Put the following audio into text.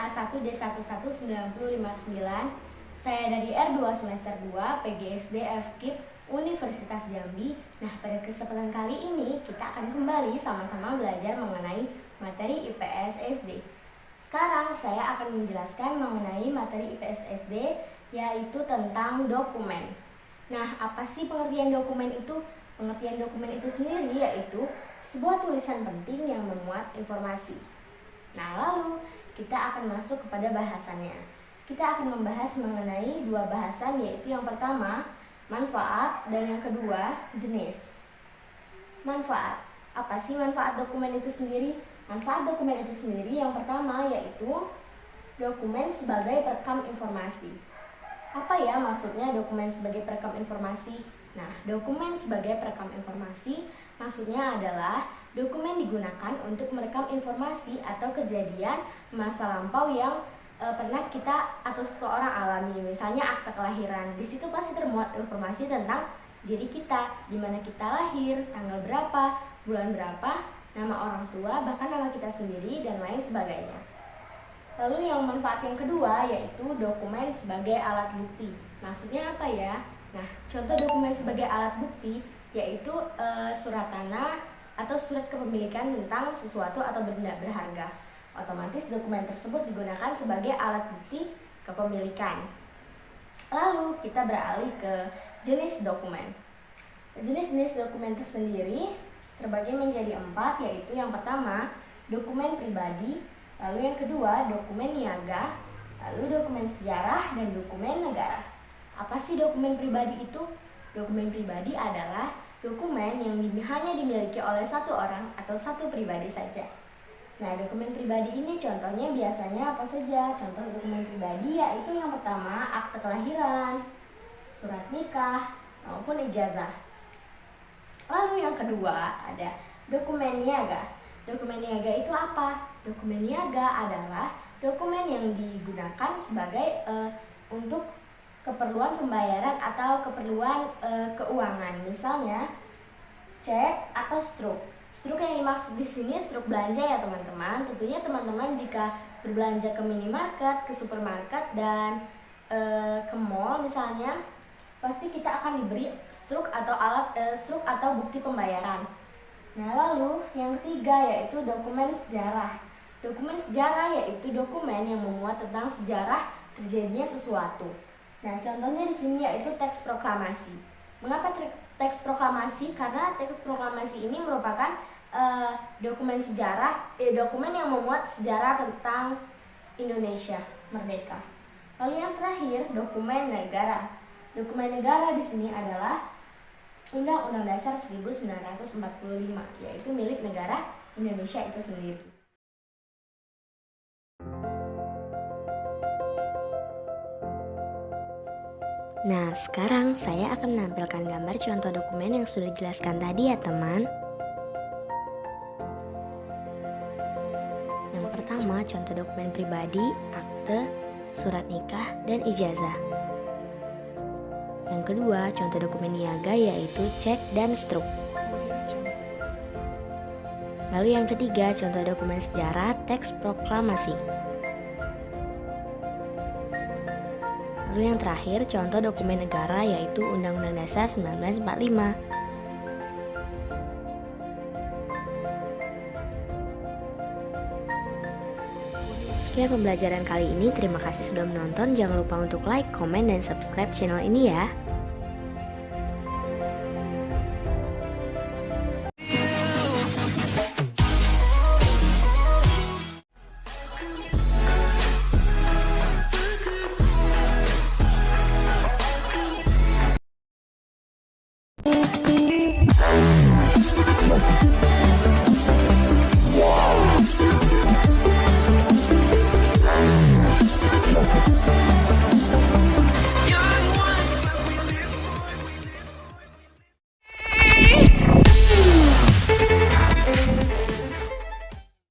A1D11909. Saya dari R2 semester 2 PGSD FKIP Universitas Jambi. Nah, pada kesempatan kali ini kita akan kembali sama-sama belajar mengenai materi IPS SD. Sekarang saya akan menjelaskan mengenai materi IPS SD, yaitu tentang dokumen. Nah, apa sih pengertian dokumen itu? Pengertian dokumen itu sendiri yaitu sebuah tulisan penting yang memuat informasi. Nah, lalu kita akan masuk kepada bahasannya. Kita akan membahas mengenai dua bahasan, yaitu yang pertama manfaat dan yang kedua jenis. Manfaat. Apa sih manfaat dokumen itu sendiri? Manfaat dokumen itu sendiri yang pertama yaitu dokumen sebagai perekam informasi. Apa ya maksudnya dokumen sebagai perekam informasi? Nah, dokumen sebagai perekam informasi maksudnya adalah dokumen digunakan untuk merekam informasi atau kejadian masa lampau yang pernah kita atau seseorang alami. Misalnya akte kelahiran. Di situ pasti termuat informasi tentang diri kita, di mana kita lahir, tanggal berapa, bulan berapa, nama orang tua, bahkan nama kita sendiri dan lain sebagainya. Lalu yang manfaat yang kedua yaitu dokumen sebagai alat bukti. Maksudnya apa ya? Nah, contoh dokumen sebagai alat bukti yaitu surat tanah atau surat kepemilikan tentang sesuatu atau benda berharga. Otomatis dokumen tersebut digunakan sebagai alat bukti kepemilikan. Lalu kita beralih ke jenis dokumen. Jenis-jenis dokumen tersendiri terbagi menjadi 4, yaitu yang pertama dokumen pribadi, lalu yang kedua dokumen niaga, lalu dokumen sejarah dan dokumen negara. Apa sih dokumen pribadi itu? Dokumen pribadi adalah dokumen yang hanya dimiliki oleh satu orang atau satu pribadi saja. Nah, dokumen pribadi ini contohnya biasanya apa saja? Contoh dokumen pribadi yaitu yang pertama akte kelahiran, surat nikah, maupun ijazah. Lalu yang kedua ada dokumen niaga. Dokumen niaga itu apa? Dokumen niaga adalah dokumen yang digunakan sebagai untuk keperluan pembayaran atau keperluan keuangan. Misalnya cek atau struk. Struk yang dimaksud di sini struk belanja ya teman-teman. Tentunya teman-teman jika berbelanja ke minimarket, ke supermarket dan ke mall misalnya, pasti kita akan diberi struk atau struk atau bukti pembayaran. Nah, lalu yang ketiga yaitu dokumen sejarah. Dokumen sejarah yaitu dokumen yang memuat tentang sejarah terjadinya sesuatu. Nah, contohnya di sini yaitu teks proklamasi. Mengapa teks proklamasi? Karena teks proklamasi ini merupakan dokumen sejarah, dokumen yang memuat sejarah tentang Indonesia merdeka. Lalu yang terakhir, dokumen negara. Dokumen negara di sini adalah Undang-Undang Dasar 1945, yaitu milik negara Indonesia itu sendiri. Nah, sekarang saya akan menampilkan gambar contoh dokumen yang sudah dijelaskan tadi ya teman. Yang pertama, contoh dokumen pribadi, akte, surat nikah, dan ijazah. Yang kedua, contoh dokumen niaga yaitu cek dan struk. Lalu yang ketiga, contoh dokumen sejarah, teks proklamasi. Lalu yang terakhir, contoh dokumen negara yaitu Undang-Undang Dasar 1945. Sekian pembelajaran kali ini, terima kasih sudah menonton. Jangan lupa untuk like, komen, dan subscribe channel ini ya.